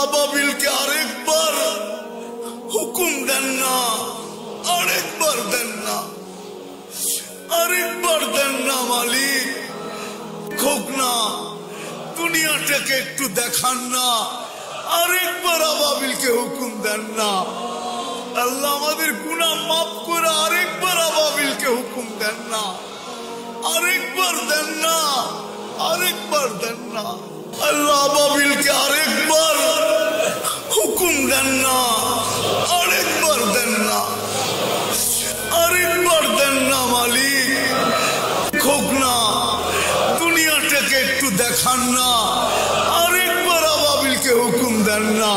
আবাবিলকে আরেকবার হুকুম দেন না, আরেকবার দেন না, আরেকবার দেন না মালিক। খোক না, দুনিয়াটাকে একটু দেখান না, আরেকবার আবাবিলকে হুকুম দেন না। আল্লাহ আমাদের গুনাহ মাফ করে আরেকবার আবাবিলকে হুকুম দেন না, আরেকবার দেন না, আরেকবার দেন না। আল্লাহ আবাবিলকে আরেকবার হুকুম দেন না, আরেকবার দেন না, আরেকবার দেন না মালিক। খোক না, দুনিয়াটাকে একটু দেখান না, আরেকবার আবাবিলকে হুকুম দেন না।